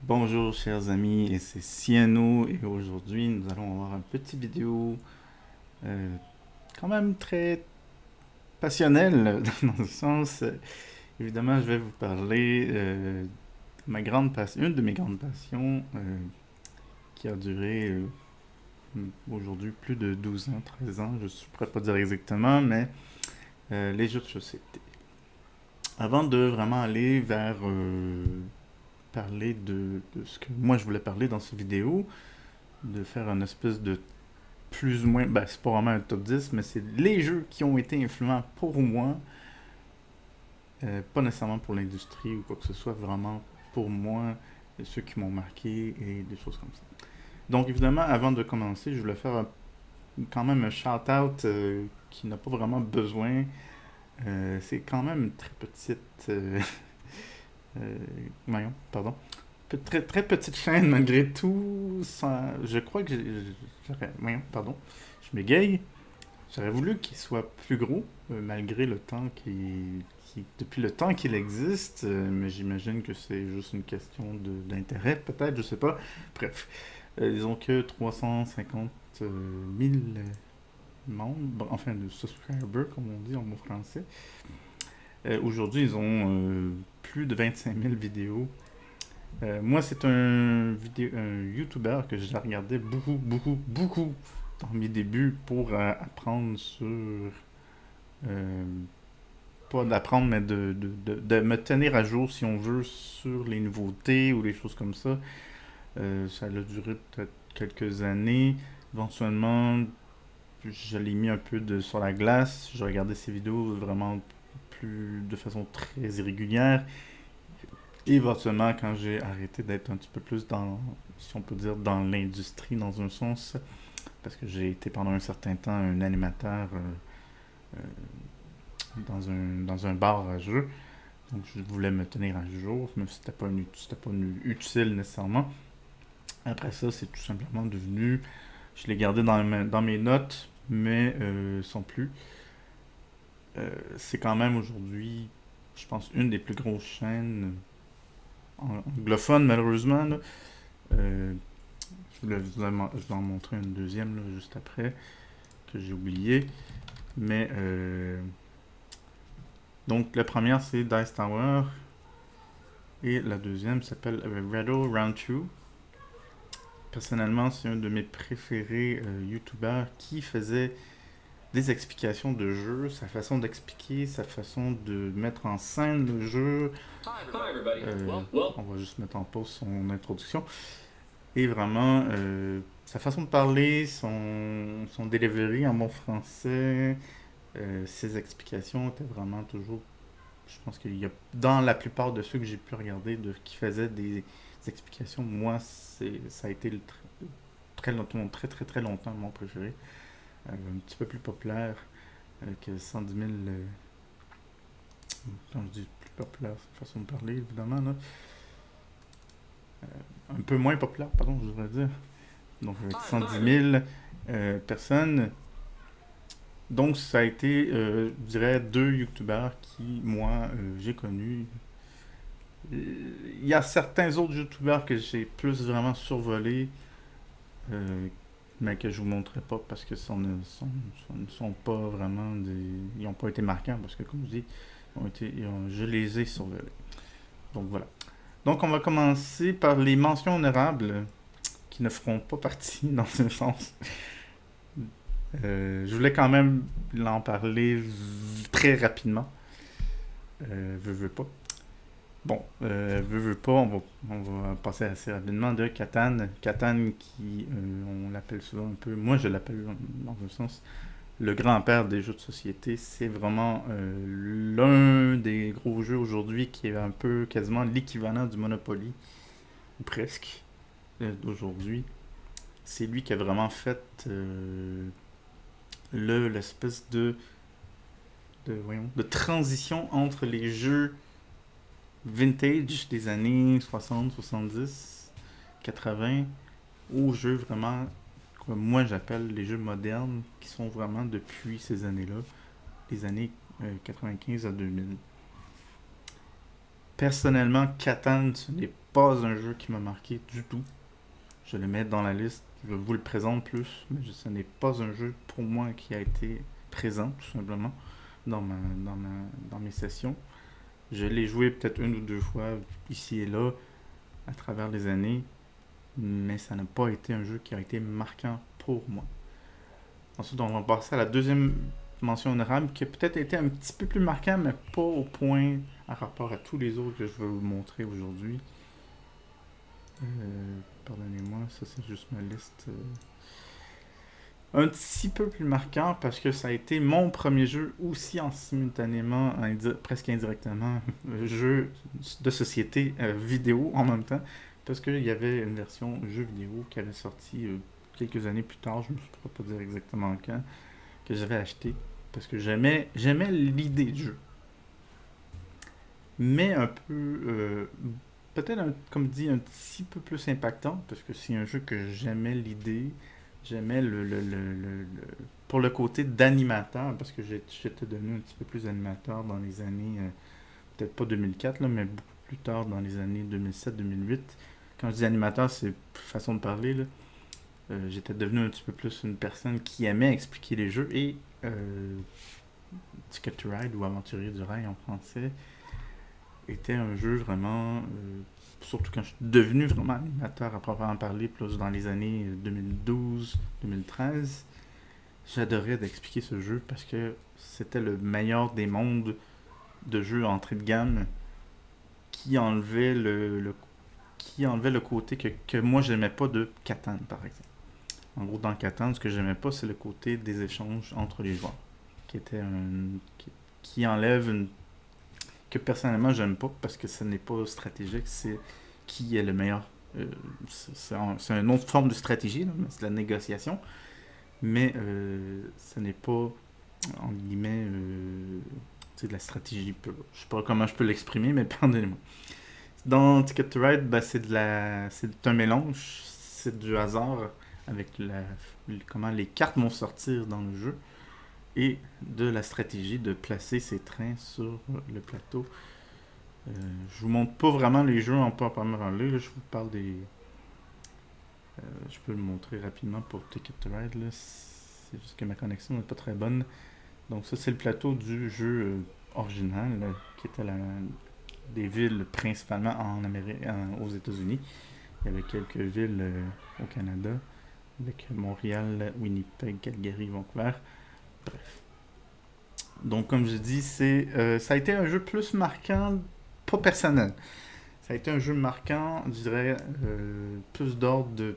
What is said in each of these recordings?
Bonjour chers amis, et c'est Ciano et aujourd'hui nous allons avoir un petit vidéo euh, quand même très passionnel dans le sens, évidemment je vais vous parler de ma grande passion, une de mes grandes passions qui a duré aujourd'hui plus de 12 ans, 13 ans, je ne pourrais pas dire exactement, mais les jeux de société. Avant de vraiment aller vers parler de ce que moi je voulais parler dans cette vidéo, de faire une espèce de plus ou moins, ben c'est pas vraiment un top 10, mais c'est les jeux qui ont été influents pour moi, pas nécessairement pour l'industrie ou quoi que ce soit, vraiment pour moi, ceux qui m'ont marqué et des choses comme ça. Donc évidemment, avant de commencer, je voulais faire quand même un shout-out qui n'a pas vraiment besoin. C'est quand même une très petite... euh, voyons, pardon. Très, très petite chaîne malgré tout. Je crois que j'aurais... Voyons, pardon. Je m'égaye. J'aurais voulu qu'il soit plus gros, malgré le temps depuis le temps qu'il existe, mais j'imagine que c'est juste une question d'intérêt, peut-être, je sais pas. Bref, ils ont que 350 000 membres, enfin de subscribers, comme on dit en bon français. Aujourd'hui, ils ont plus de 25 000 vidéos. Moi, c'est un YouTuber que j'ai regardé beaucoup, beaucoup, beaucoup dans mes débuts pour apprendre sur euh, pas d'apprendre, mais de me tenir à jour, si on veut, sur les nouveautés ou les choses comme ça. Ça a duré peut-être quelques années. Éventuellement, je l'ai mis un peu sur la glace. Je regardais ces vidéos vraiment plus de façon très irrégulière. Et éventuellement, quand j'ai arrêté d'être un petit peu plus dans, si on peut dire, dans l'industrie, dans un sens, parce que j'ai été pendant un certain temps un animateur dans un bar à jeux. Donc je voulais me tenir à jour, même si c'était pas utile nécessairement. Après ça, c'est tout simplement devenu. Je l'ai gardé dans mes notes, mais sans plus. C'est quand même aujourd'hui, je pense, une des plus grosses chaînes anglophones, malheureusement. Là. Euh, je vais en montrer une deuxième là, juste après, que j'ai oublié. Mais donc la première c'est Dice Tower et la deuxième s'appelle Rattle Round 2. Personnellement, c'est un de mes préférés YouTubers qui faisait des explications de jeu, sa façon d'expliquer, sa façon de mettre en scène le jeu. On va juste mettre en pause son introduction. Et vraiment, sa façon de parler, son delivery en bon français, ses explications étaient vraiment toujours. Je pense qu'il y a, dans la plupart de ceux que j'ai pu regarder, qui faisaient des explications, moi, ça a été très, très, très longtemps mon préféré. Un petit peu plus populaire que 110 000. Quand je dis plus populaire, c'est une façon de parler, évidemment. Là. Un peu moins populaire, pardon, je devrais dire. Donc, avec 110 000 personnes. Donc, ça a été, je dirais, deux youtubeurs qui, moi, j'ai connus. Il y a certains autres youtubeurs que j'ai plus vraiment survolés, euh, mais que je vous montrerai pas parce que ne sont pas vraiment des. Ils n'ont pas été marquants parce que, comme je dis, je les ai survolés. Donc voilà. Donc on va commencer par les mentions honorables qui ne feront pas partie dans ce sens. Je voulais quand même en parler très rapidement. Veux pas. Bon, veux pas, on va passer assez rapidement de Catan. Catan qui, on l'appelle souvent un peu, moi je l'appelle dans un sens, le grand-père des jeux de société. C'est vraiment l'un des gros jeux aujourd'hui qui est un peu quasiment l'équivalent du Monopoly, ou presque, d'aujourd'hui. C'est lui qui a vraiment fait l'espèce de transition entre les jeux vintage des années 60, 70, 80 aux jeux vraiment, comme moi j'appelle les jeux modernes, qui sont vraiment depuis ces années-là, les années 95 à 2000. Personnellement, Catan, ce n'est pas un jeu qui m'a marqué du tout. Je le mets dans la liste, je vous le présente plus, mais ce n'est pas un jeu pour moi qui a été présent, tout simplement, dans mes sessions. Je l'ai joué peut-être une ou deux fois, ici et là, à travers les années, mais ça n'a pas été un jeu qui a été marquant pour moi. Ensuite, on va passer à la deuxième mention honorable, qui a peut-être été un petit peu plus marquant, mais pas au point à rapport à tous les autres que je vais vous montrer aujourd'hui. Pardonnez-moi, ça c'est juste ma liste. Un petit peu plus marquant parce que ça a été mon premier jeu aussi en simultanément, presque indirectement, jeu de société vidéo en même temps, parce qu'il y avait une version jeu vidéo qui avait sorti quelques années plus tard, je ne pourrais pas dire exactement quand, que j'avais acheté parce que j'aimais l'idée du jeu. Mais un peu, peut-être comme dit, un petit peu plus impactant parce que c'est un jeu que j'aimais l'idée, j'aimais pour le côté d'animateur parce que j'étais devenu un petit peu plus animateur dans les années, peut-être pas 2004 là, mais beaucoup plus tard dans les années 2007-2008. Quand je dis animateur, c'est façon de parler là. J'étais devenu un petit peu plus une personne qui aimait expliquer les jeux et Ticket to Ride ou Aventurier du Rail en français était un jeu vraiment, surtout quand je suis devenu vraiment animateur à proprement parler, plus dans les années 2012-2013, j'adorais d'expliquer ce jeu parce que c'était le meilleur des mondes de jeux entrée de gamme qui enlevait le côté que moi j'aimais pas de Catan par exemple. En gros, dans Catan, ce que j'aimais pas, c'est le côté des échanges entre les joueurs, qui enlève que personnellement j'aime pas parce que ce n'est pas stratégique, c'est qui est le meilleur. C'est une autre forme de stratégie, là, c'est de la négociation, mais ce n'est pas en guillemets de la stratégie pure. Je sais pas comment je peux l'exprimer, mais pardonnez-moi. Dans Ticket to Ride, c'est un mélange, c'est du hasard avec comment les cartes vont sortir dans le jeu et de la stratégie de placer ces trains sur le plateau. Je vous montre pas vraiment les jeux en proprement parler, là, je vous parle des... je peux le montrer rapidement pour Ticket to Ride, là. C'est juste que ma connexion n'est pas très bonne. Donc ça c'est le plateau du jeu original, là, qui était des villes principalement aux États-Unis. Il y avait quelques villes au Canada, avec Montréal, Winnipeg, Calgary, Vancouver. Bref. Donc, comme je dis, ça a été un jeu plus marquant, pas personnel. Ça a été un jeu marquant, je dirais, plus d'ordre de,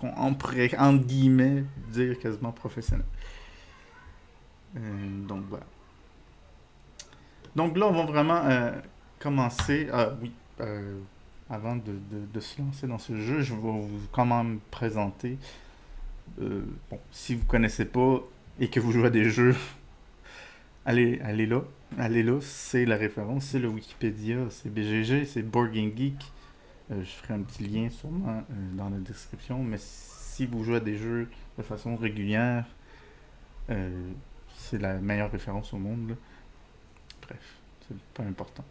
on pourrait, entre guillemets, dire quasiment professionnel. Donc, voilà. Donc là, on va vraiment commencer. Oui, avant de se lancer dans ce jeu, je vais vous quand même présenter. Bon, si vous connaissez pas et que vous jouez à des jeux, allez là. Allez là, c'est la référence, c'est le Wikipédia, c'est BGG, c'est Board Game Geek. Je ferai un petit lien sûrement dans la description, mais si vous jouez à des jeux de façon régulière, c'est la meilleure référence au monde, là. Bref, c'est pas important.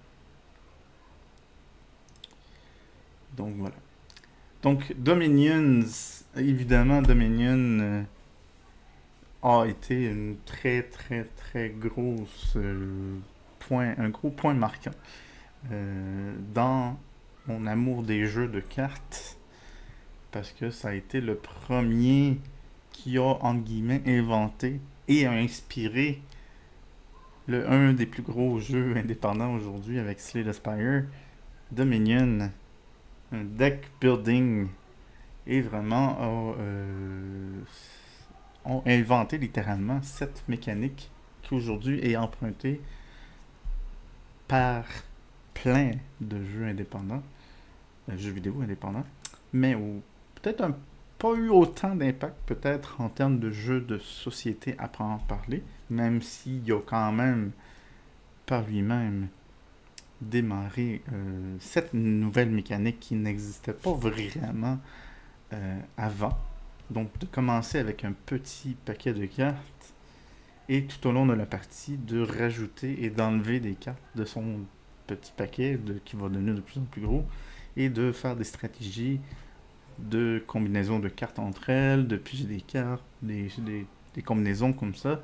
Donc voilà. Donc Dominions, évidemment Dominion a été une très très très grosse un gros point marquant dans mon amour des jeux de cartes parce que ça a été le premier qui a entre guillemets inventé et a inspiré un des plus gros jeux indépendants aujourd'hui avec Slay the Spire, Dominion, un deck building et vraiment ont inventé littéralement cette mécanique qui aujourd'hui est empruntée par plein de jeux indépendants, jeux vidéo indépendants, mais peut-être pas eu autant d'impact peut-être en termes de jeux de société à en parler, même s'il y a quand même par lui-même démarré cette nouvelle mécanique qui n'existait pas vraiment avant. Donc de commencer avec un petit paquet de cartes et tout au long de la partie de rajouter et d'enlever des cartes de son petit paquet qui va devenir de plus en plus gros et de faire des stratégies de combinaison de cartes entre elles, de piger des cartes, des combinaisons comme ça,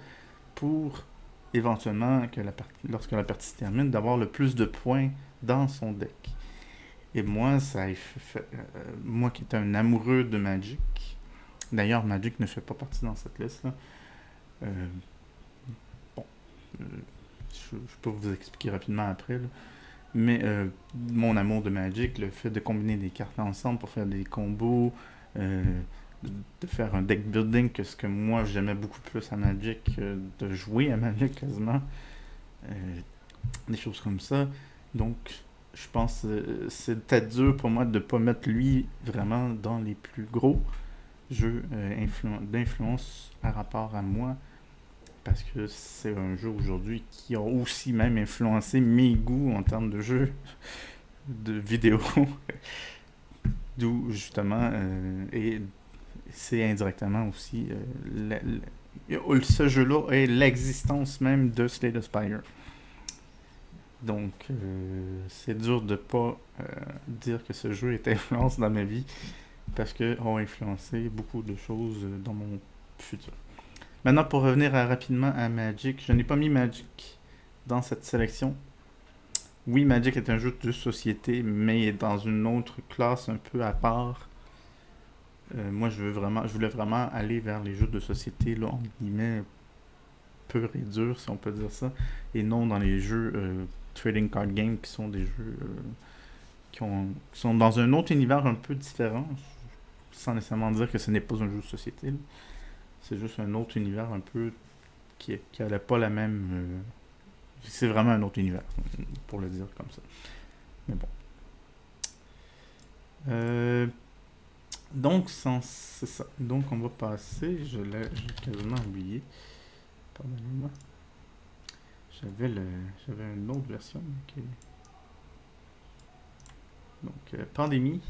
pour éventuellement, lorsque la partie se termine, d'avoir le plus de points dans son deck. Et moi, moi qui étais un amoureux de Magic, d'ailleurs Magic ne fait pas partie dans cette liste-là, euh, bon, euh, je peux vous expliquer rapidement après, là. Mais mon amour de Magic, le fait de combiner des cartes ensemble pour faire des combos, euh, de faire un deck building, que ce que moi j'aimais beaucoup plus à Magic, de jouer à Magic quasiment, euh, des choses comme ça. Donc, je pense que c'était dur pour moi de ne pas mettre lui vraiment dans les plus gros jeux d'influence par rapport à moi, parce que c'est un jeu aujourd'hui qui a aussi même influencé mes goûts en termes de jeux de vidéo. D'où justement, et c'est indirectement aussi, ce jeu-là est l'existence même de Slay the Spire. Donc, c'est dur de pas dire que ce jeu est influence dans ma vie, parce que a influencé beaucoup de choses dans mon futur. Maintenant, pour revenir rapidement à Magic, je n'ai pas mis Magic dans cette sélection. Oui, Magic est un jeu de société, mais dans une autre classe un peu à part. Moi, je voulais vraiment aller vers les jeux de société, là, entre guillemets, purs et durs, si on peut dire ça, et non dans les jeux trading card game, qui sont des jeux qui sont dans un autre univers un peu différent, sans nécessairement dire que ce n'est pas un jeu de société, là. C'est juste un autre univers un peu qui n'avait pas la même... c'est vraiment un autre univers, pour le dire comme ça. Mais bon. Donc, c'est ça. Donc, on va passer... J'ai quasiment oublié. Pardonnez-moi. J'avais une autre version. Okay. Donc, pandémie.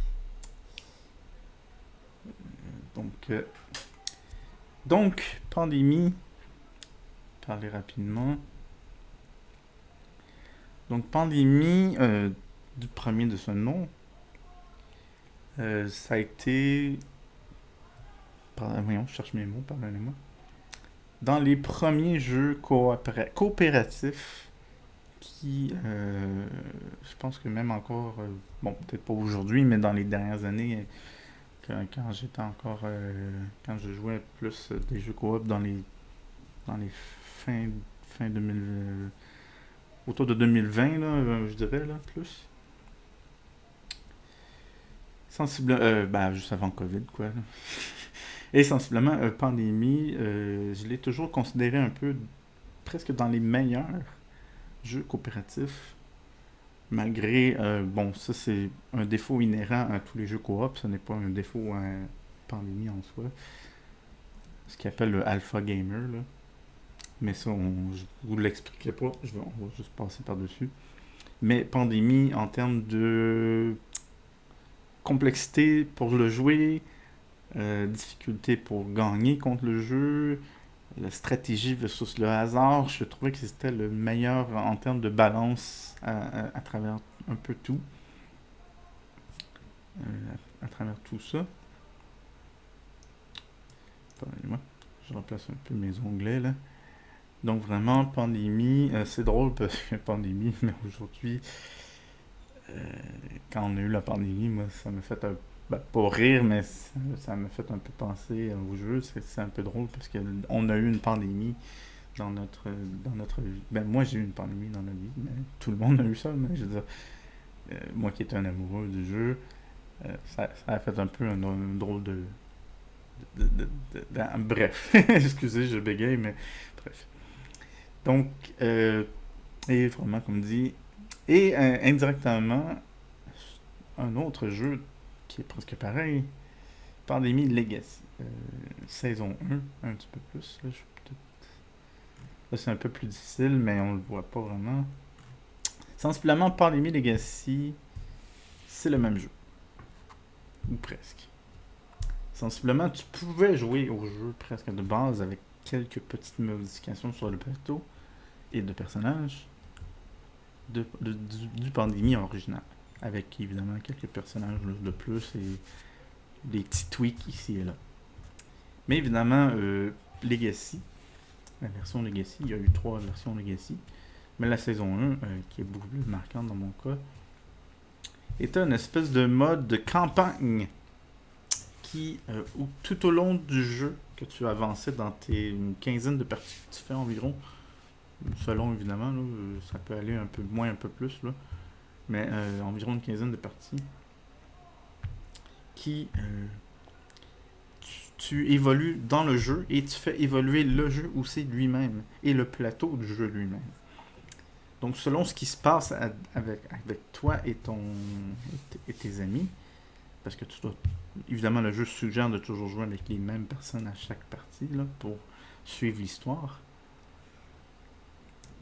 Donc, pandémie. Parler rapidement. Donc, pandémie, du premier de ce nom, ça a été... Voyons, je cherche mes mots, pardonnez-moi. Dans les premiers jeux coopératifs qui, je pense que même encore, bon, peut-être pas aujourd'hui, mais dans les dernières années, quand j'étais encore, quand je jouais plus des jeux coop dans les fin 2000, autour de 2020, là, je dirais, là, plus. Juste avant Covid, quoi. Là. Et sensiblement, pandémie, je l'ai toujours considéré un peu presque dans les meilleurs jeux coopératifs. Malgré, bon, ça c'est un défaut inhérent à tous les jeux coop, ce n'est pas un défaut à pandémie en soi. Ce qu'ils appelle le alpha gamer, là. Mais ça, je vous l'expliquerai pas, on va juste passer par-dessus. Mais pandémie, en termes de complexité pour le jouer, difficulté pour gagner contre le jeu, la stratégie versus le hasard, je trouvais que c'était le meilleur en termes de balance à travers un peu tout. À travers tout ça. Pardonnez-moi, je replace un peu mes onglets là. Donc vraiment, pandémie, c'est drôle parce que pandémie, mais aujourd'hui, quand on a eu la pandémie, moi, ça m'a fait pas rire, mais ça m'a fait un peu penser au jeu. C'est un peu drôle parce qu'on a eu une pandémie dans notre vie. Ben, moi, j'ai eu une pandémie dans notre vie, mais tout le monde a eu ça. Mais je veux dire, moi qui étais un amoureux du jeu, ça a fait un peu un drôle bref, excusez, je bégaye, mais bref. Donc, et vraiment, comme dit, et indirectement, un autre jeu qui est presque pareil, Pandémie Legacy, saison 1, un petit peu plus. Là, c'est un peu plus difficile, mais on le voit pas vraiment. Sensiblement, Pandémie Legacy, c'est le même jeu. Ou presque. Sensiblement, tu pouvais jouer au jeu presque de base avec quelques petites modifications sur le plateau et de personnages du Pandémie original. avec évidemment quelques personnages de plus et des petits tweaks ici et là. Mais évidemment, Legacy, la version Legacy, il y a eu 3 versions Legacy, mais la saison 1, qui est beaucoup plus marquante dans mon cas, était une espèce de mode de campagne qui, où tout au long du jeu, que tu avançais dans une quinzaine de parties que tu fais environ, selon évidemment, là, ça peut aller un peu moins, un peu plus, là, mais environ une quinzaine de parties, qui tu évolues dans le jeu et tu fais évoluer le jeu aussi lui-même et le plateau du jeu lui-même. Donc selon ce qui se passe avec toi et tes amis, parce que tu dois, évidemment le jeu suggère de toujours jouer avec les mêmes personnes à chaque partie là, pour suivre l'histoire.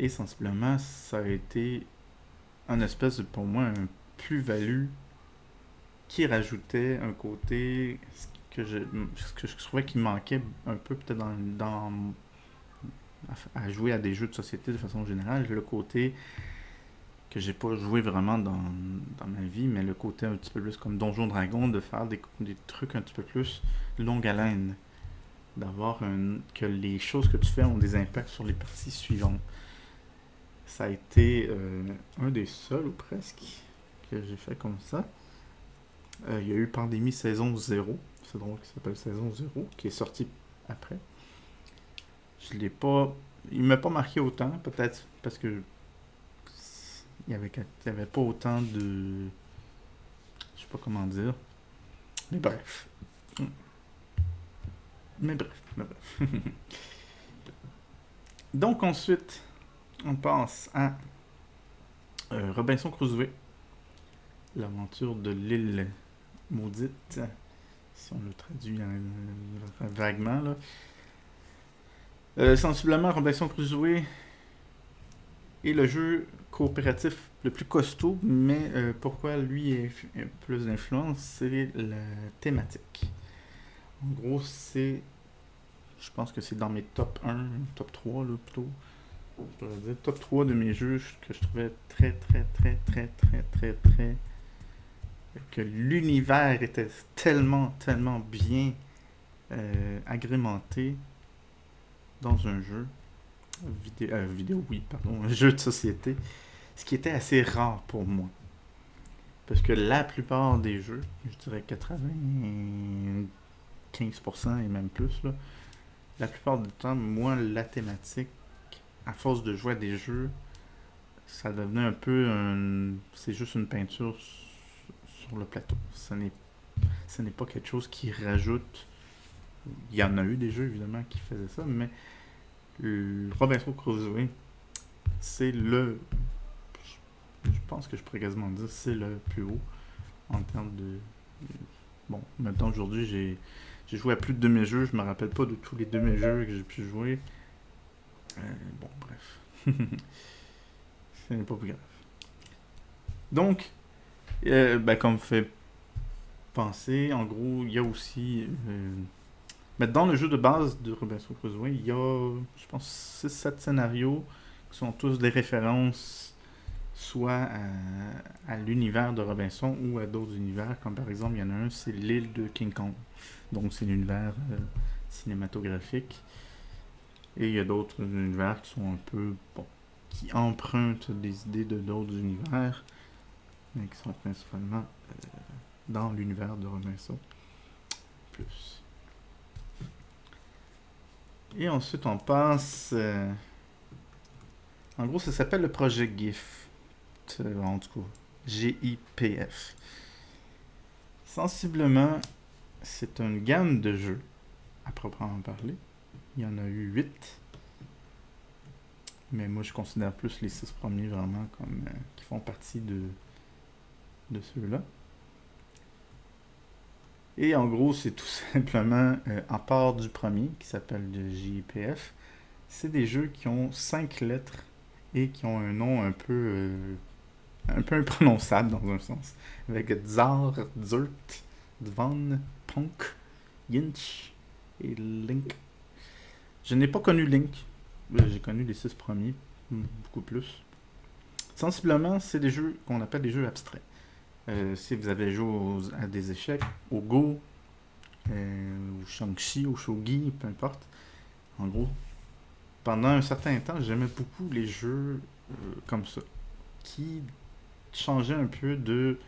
Et sensiblement, ça a été un espèce de, pour moi, un plus-value qui rajoutait un côté ce que je trouvais qu'il manquait un peu peut-être à jouer à des jeux de société de façon générale, le côté que j'ai pas joué vraiment dans ma vie, mais le côté un petit peu plus comme Donjon Dragon, de faire des trucs un petit peu plus longue haleine, que les choses que tu fais ont des impacts sur les parties suivantes. Ça a été un des seuls, ou presque, que j'ai fait comme ça. Il y a eu Pandémie saison 0, c'est drôle qui s'appelle saison 0, qui est sorti après. Je l'ai pas. Il m'a pas marqué autant, peut-être parce que il y avait pas autant de. Je sais pas comment dire. Mais bref. Mais bref. Donc ensuite, on passe à Robinson Crusoe, l'aventure de l'île maudite, si on le traduit vaguement là. Sensiblement, Robinson Crusoe est le jeu coopératif le plus costaud, mais pourquoi lui est plus d'influence, c'est la thématique. En gros, je pense que c'est dans mes top 1, top 3 là plutôt. Je pourrais dire top 3 de mes jeux que je trouvais très que l'univers était tellement bien agrémenté dans un jeu un jeu de société, ce qui était assez rare pour moi. Parce que la plupart des jeux, je dirais 95% et même plus, là, la plupart du temps, moi, la thématique, à force de jouer à des jeux, ça devenait un peu c'est juste une peinture sur le plateau. Ce n'est pas quelque chose qui rajoute. Il y en a eu des jeux, évidemment, qui faisaient ça, mais Robinson Crusoe, c'est le. Je pense que je pourrais quasiment dire c'est le plus haut en termes de. Bon, maintenant aujourd'hui, j'ai joué à plus de 2000 jeux, je me rappelle pas de tous les 2000 jeux que j'ai pu jouer. Bon, bref. Ce n'est pas plus grave. Donc, comme fait penser, en gros, il y a aussi. Mais dans le jeu de base de Robinson Crusoe, il y a, je pense, 6-7 scénarios qui sont tous des références soit à l'univers de Robinson ou à d'autres univers, comme par exemple, il y en a un, c'est l'île de King Kong. Donc, c'est l'univers cinématographique. Et il y a d'autres univers qui sont un peu, qui empruntent des idées de d'autres univers, mais qui sont principalement dans l'univers de Robinson. Plus. Et ensuite, on passe. En gros, ça s'appelle le projet GIF. En tout cas, GIPF. Sensiblement, c'est une gamme de jeux, à proprement parler. Il y en a eu 8. Mais moi, je considère plus les 6 premiers vraiment comme qui font partie de ceux-là. Et en gros, c'est tout simplement, à part du premier, qui s'appelle le JPF, c'est des jeux qui ont 5 lettres et qui ont un nom un peu imprononçable dans un sens. Avec Tsar, Zurt, Dvan, Punk, Yinch et Link. Je n'ai pas connu Link. J'ai connu les 6 premiers, beaucoup plus. Sensiblement, c'est des jeux qu'on appelle des jeux abstraits. Si vous avez joué à des échecs, au Go, au Shang-Chi, au Shogi, peu importe. En gros, pendant un certain temps, j'aimais beaucoup les jeux comme ça, qui changeaient un peu de...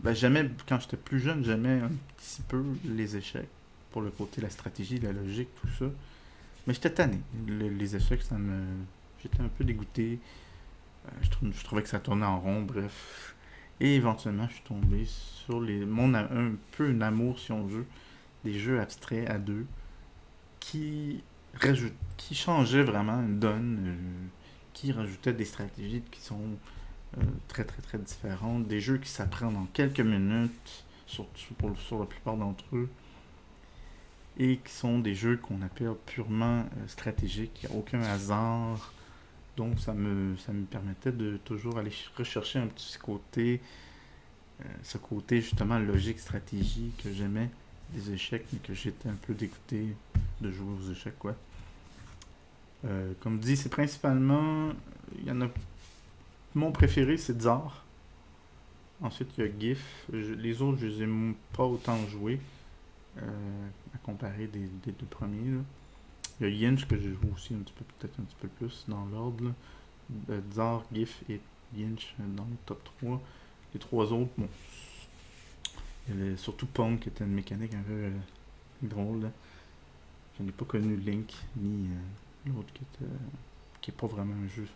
Ben, j'aimais, quand j'étais plus jeune, j'aimais un petit peu les échecs, pour le côté, la stratégie, la logique, tout ça. Mais j'étais tanné. Les échecs, ça me... J'étais un peu dégoûté. Je trouvais que ça tournait en rond, bref. Et éventuellement, je suis tombé sur un peu un amour, si on veut, des jeux abstraits à deux qui changeaient vraiment une donne, qui rajoutaient des stratégies qui sont très très très différentes, des jeux qui s'apprennent en quelques minutes, sur la plupart d'entre eux, et qui sont des jeux qu'on appelle purement stratégiques, il n'y a aucun hasard. Donc ça me permettait de toujours aller rechercher un petit côté, ce côté justement logique, stratégie que j'aimais des échecs, mais que j'étais un peu dégoûté de jouer aux échecs, quoi. Comme dit, c'est principalement, il y en a, mon préféré c'est Tsar. Ensuite il y a GIF. Les autres je les ai pas autant joués à comparer des deux premiers, là. Il y a Yinch que j'ai joué aussi un petit peu, peut-être un petit peu plus dans l'ordre, là. Tsar, GIF et Yinch dans le top 3. Les trois autres, bon, il y avait surtout Pong qui était une mécanique un peu drôle, là. Je n'ai pas connu Link ni l'autre qui est pas vraiment un jeu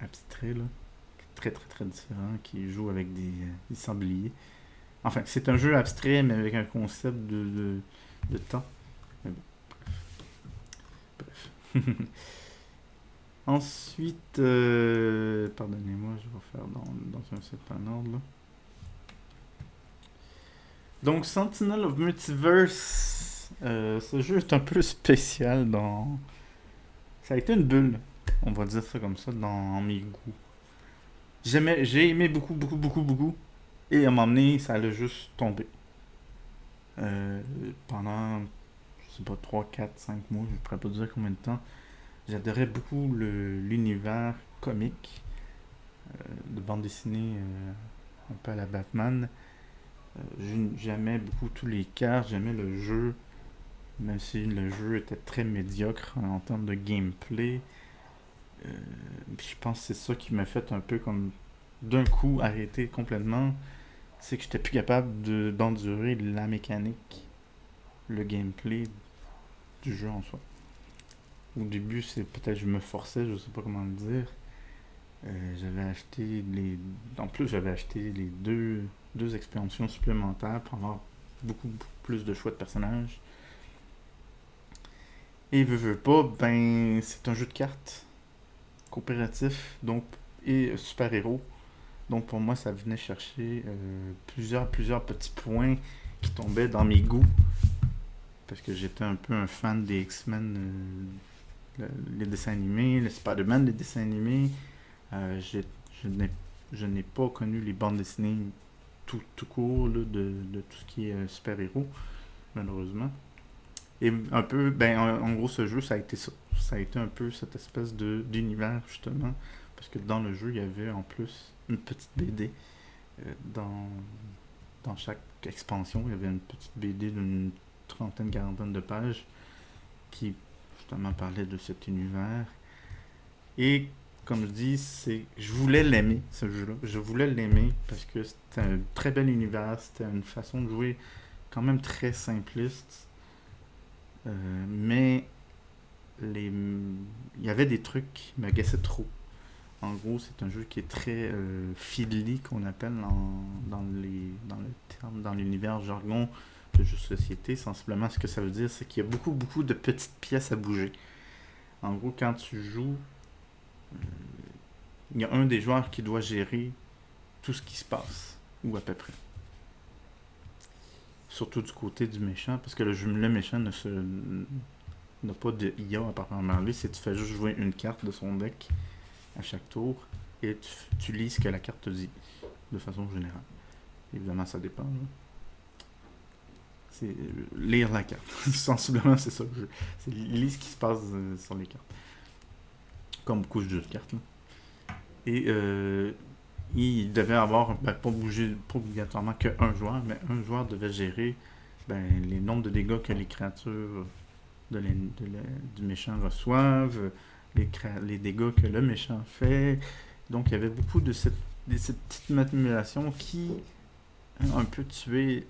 abstrait, là, qui est très très très différent, qui joue avec des sabliers. Enfin, c'est un jeu abstrait mais avec un concept de temps. Mais bon, bref. Ensuite, pardonnez-moi, je vais faire dans un certain ordre, là. Donc, Sentinel of Multiverse, ce jeu est un peu spécial dans... Ça a été une bulle, on va dire ça comme ça, dans mes goûts. J'ai aimé beaucoup, beaucoup, beaucoup, beaucoup. Et à un moment donné, ça allait juste tomber. Pendant, je sais pas, 3 4 5 mois, je ne pourrais pas dire combien de temps, j'adorais beaucoup l'univers comique, de bande dessinée un peu à la Batman. J'aimais beaucoup tous les cartes, j'aimais le jeu, même si le jeu était très médiocre en termes de gameplay. Euh, Puis je pense que c'est ça qui m'a fait un peu comme d'un coup arrêter complètement. C'est que j'étais plus capable d'endurer la mécanique, le gameplay du jeu en soi. Au début, c'est peut-être je me forçais, je sais pas comment le dire. J'avais acheté les. En plus, j'avais acheté les deux expansions supplémentaires pour avoir beaucoup plus de choix de personnages. Et veux pas, ben c'est un jeu de cartes coopératif, donc et super-héros. Donc pour moi, ça venait chercher plusieurs petits points qui tombaient dans mes goûts. Parce que j'étais un peu un fan des X-Men, les dessins animés, les Spider-Man, les dessins animés. Euh, j'ai- je n'ai pas connu les bandes dessinées tout court là, de tout ce qui est super-héros, malheureusement. Et un peu, ben en gros, ce jeu, ça a été ça. Ça a été un peu cette espèce d'univers, justement. Parce que dans le jeu, il y avait en plus une petite BD. Dans, dans chaque expansion, il y avait une petite BD d'une trentaine, quarantaine de pages qui, justement, parlait de cet univers. Et, comme je dis, je voulais l'aimer, ce jeu-là. Je voulais l'aimer parce que c'était un très bel univers. C'était une façon de jouer quand même très simpliste. Mais il y avait des trucs qui m'agaçaient trop. En gros, c'est un jeu qui est très fiddly, qu'on appelle dans le terme, dans l'univers jargon de jeux de société. Sensiblement, ce que ça veut dire, c'est qu'il y a beaucoup de petites pièces à bouger. En gros, quand tu joues, il y a un des joueurs qui doit gérer tout ce qui se passe, ou à peu près. Surtout du côté du méchant, parce que le méchant n'a pas de IA à proprement parler, c'est que tu fais juste jouer une carte de son deck à chaque tour et tu lis ce que la carte te dit de façon générale. Évidemment, ça dépend, là. C'est lire la carte. Sensiblement, c'est ça le jeu. C'est lire ce qui se passe sur les cartes. Comme beaucoup de jeux de cartes, là. Et il devait avoir, ben, pas bouger, pas obligatoirement qu'un joueur, mais un joueur devait gérer ben, les nombres de dégâts que les créatures du méchant reçoivent, les dégâts que le méchant fait. Donc il y avait beaucoup de cette petite manipulation qui a un peu tué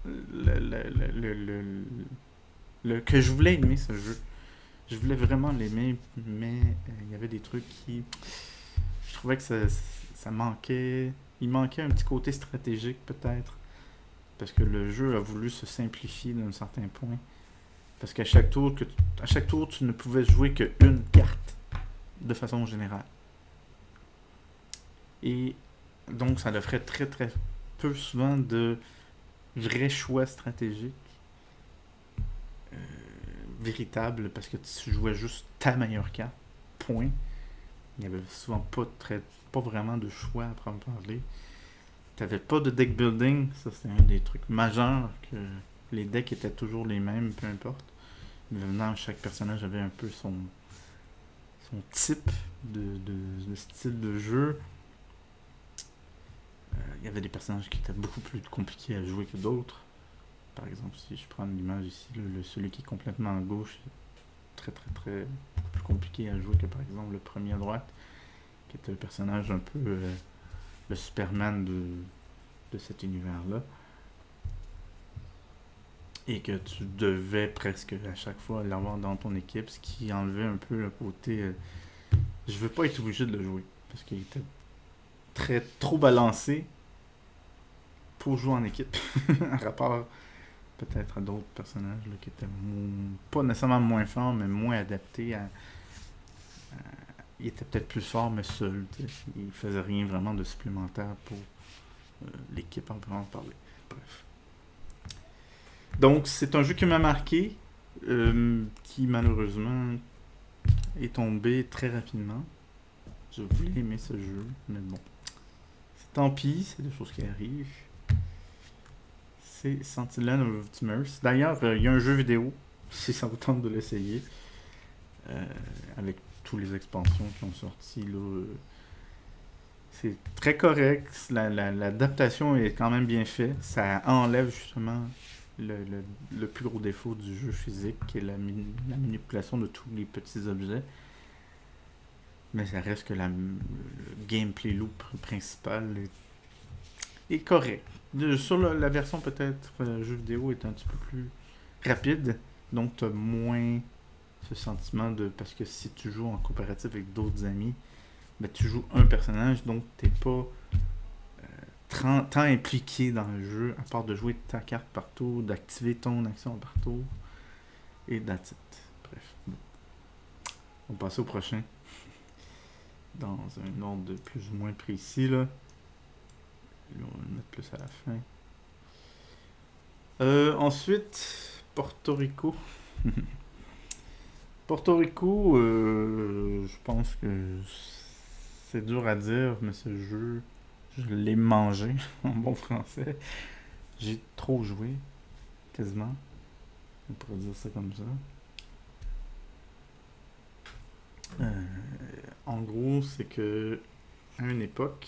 le, le, le, le, que je voulais aimer ce jeu. Je voulais vraiment l'aimer, mais il y avait des trucs qui... Je trouvais que ça manquait... Il manquait un petit côté stratégique peut-être, parce que le jeu a voulu se simplifier d'un certain point. Parce qu'à chaque tour, à chaque tour, tu ne pouvais jouer qu'une carte, de façon générale. Et donc, ça offrait très très peu souvent de vrais choix stratégiques euh, véritables, parce que tu jouais juste ta meilleure carte, point. Il n'y avait souvent pas vraiment de choix à prendre parler. Tu n'avais pas de deck building, ça c'était un des trucs majeurs, que les decks étaient toujours les mêmes, peu importe. Mais maintenant, chaque personnage avait un peu son type de style de jeu. Il y avait des personnages qui étaient beaucoup plus compliqués à jouer que d'autres. Par exemple, si je prends l'image ici, celui qui est complètement à gauche, est très très très beaucoup plus compliqué à jouer que par exemple le premier à droite, qui est un personnage un peu le Superman de cet univers-là. Et que tu devais presque à chaque fois l'avoir dans ton équipe, ce qui enlevait un peu le côté je veux pas être obligé de le jouer, parce qu'il était trop balancé pour jouer en équipe, à rapport peut-être à d'autres personnages là, qui étaient pas nécessairement moins forts, mais moins adaptés il était peut-être plus fort, mais seul. T'sais. Il faisait rien vraiment de supplémentaire pour l'équipe en parler. Bref. Donc, c'est un jeu qui m'a marqué, qui malheureusement est tombé très rapidement. Je voulais aimer ce jeu, mais bon. Tant pis, c'est des choses qui arrivent. C'est Sentinel of Ultimerce. D'ailleurs, il y a un jeu vidéo, si ça vous tente de l'essayer, avec tous les expansions qui ont sorti. Là, c'est très correct. L'adaptation est quand même bien faite. Ça enlève justement le plus gros défaut du jeu physique, qui est la manipulation de tous les petits objets. Mais ça reste que le gameplay loop principal est correct. Sur la version peut-être jeu vidéo est un petit peu plus rapide, donc tu as moins ce sentiment de... Parce que si tu joues en coopératif avec d'autres amis, ben, tu joues un personnage, donc t'es pas tant impliqué dans le jeu, à part de jouer ta carte par tour, d'activer ton action par tour, et that's it. Bref. On va passer au prochain. Dans un ordre de plus ou moins précis, là. On va le mettre plus à la fin. Ensuite, Porto Rico. Porto Rico, je pense que c'est dur à dire, mais ce jeu, je l'ai mangé en bon français. J'ai trop joué, quasiment. On pourrait dire ça comme ça. En gros, c'est que à une époque,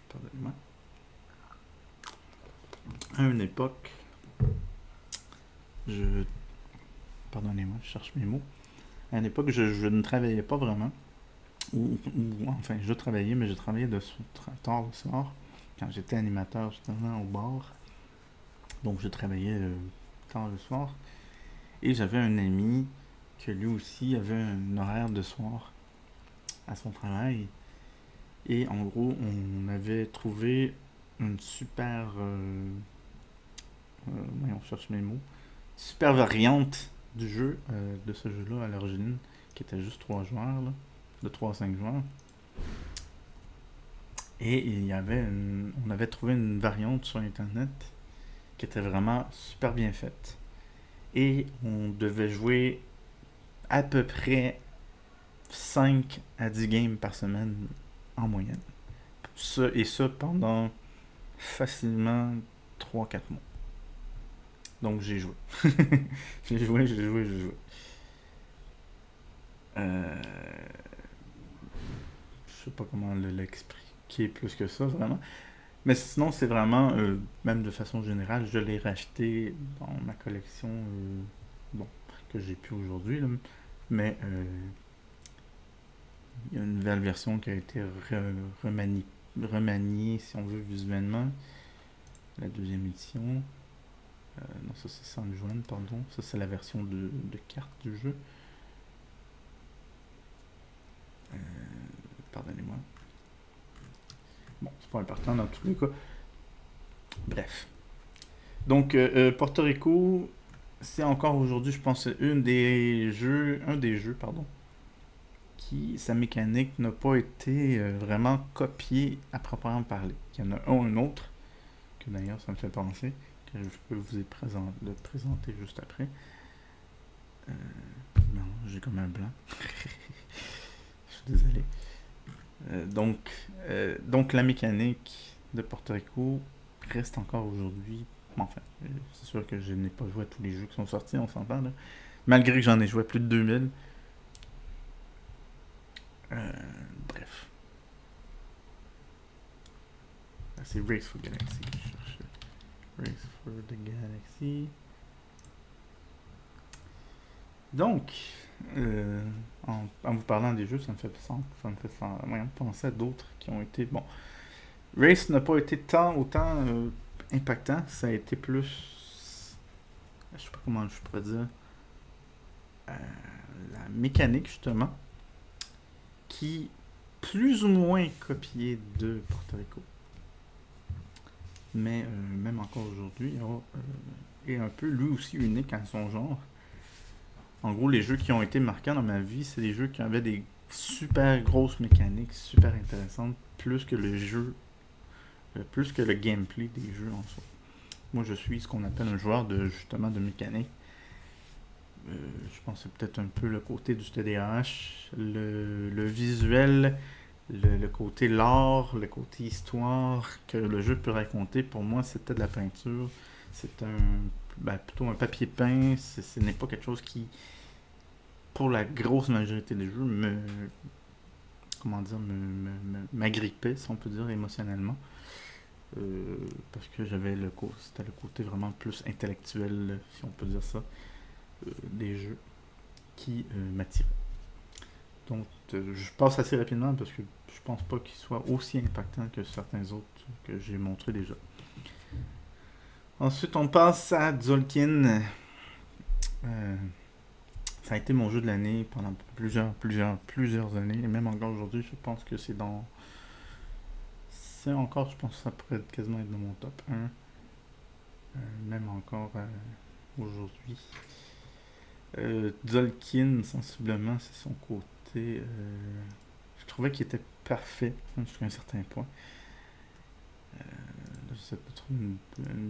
pardonnez-moi, à une époque, pardonnez-moi, je cherche mes mots. À une époque, je ne travaillais pas vraiment. Ou enfin, je travaillais, mais je travaillais tard le soir, quand j'étais animateur justement au bar. Donc, je travaillais tard le soir. Et j'avais un ami que lui aussi avait un horaire de soir à son travail. Et en gros, on avait trouvé une super... on cherche mes mots. Super variante du jeu, de ce jeu-là à l'origine, qui était juste 3 joueurs, là, de 3 à 5 joueurs. Et on avait trouvé une variante sur Internet qui était vraiment super bien faite. Et on devait jouer à peu près 5 à 10 games par semaine en moyenne. Et ça pendant facilement 3-4 mois. Donc j'ai joué. j'ai joué. Je sais pas comment l'expliquer. qui est plus que ça, vraiment. Mais sinon, c'est vraiment, même de façon générale, je l'ai racheté dans ma collection, bon, que j'ai plus aujourd'hui, là. Mais il y a une nouvelle version qui a été remaniée, si on veut, visuellement. La deuxième édition. Non, ça c'est San Juan, pardon. Ça c'est la version de carte du jeu. Pardonnez-moi. Bon, c'est pas important dans tous les cas. Bref. Donc, Porto Rico, c'est encore aujourd'hui, je pense, un des jeux, pardon, qui, sa mécanique n'a pas été vraiment copiée à proprement parler. Il y en a un autre, que d'ailleurs ça me fait penser, que je peux vous le présenter juste après. Non, j'ai comme un blanc. Je suis désolé. Donc la mécanique de Porto Rico reste encore aujourd'hui. Enfin, c'est sûr que je n'ai pas joué à tous les jeux qui sont sortis, on s'entend là. Malgré que j'en ai joué plus de 2000. Bref. Ah, c'est Race for Galaxy que je cherchais. Race for the Galaxy. Donc, en vous parlant des jeux, ça me fait penser à d'autres qui ont été... Bon, Race n'a pas été autant impactant. Ça a été plus... Je sais pas comment je pourrais dire. La mécanique, justement, qui plus ou moins copiée de Porto Rico. Mais même encore aujourd'hui, est un peu lui aussi unique en son genre. En gros, les jeux qui ont été marquants dans ma vie, c'est des jeux qui avaient des super grosses mécaniques, super intéressantes, plus que le gameplay des jeux en soi. Moi, je suis ce qu'on appelle un joueur justement de mécanique. Je pense que c'est peut-être un peu le côté du TDAH, le visuel, le côté lore, le côté histoire que le jeu peut raconter. Pour moi, c'était de la peinture. C'est plutôt un papier peint. Ce n'est pas quelque chose qui, pour la grosse majorité des jeux, m'agrippait, si on peut dire, émotionnellement. Parce que c'était le côté vraiment plus intellectuel, si on peut dire ça, des jeux qui m'attiraient. Donc, je passe assez rapidement parce que je pense pas qu'il soit aussi impactant que certains autres que j'ai montrés déjà. Ensuite, on passe à Tzolk'in. Ça a été mon jeu de l'année pendant plusieurs années. Et même encore aujourd'hui, je pense que c'est encore, je pense que ça pourrait quasiment être dans mon top 1. Même encore aujourd'hui. Tzolk'in, sensiblement, c'est son côté... je trouvais qu'il était parfait jusqu'à un certain point. J'essaie de trouver une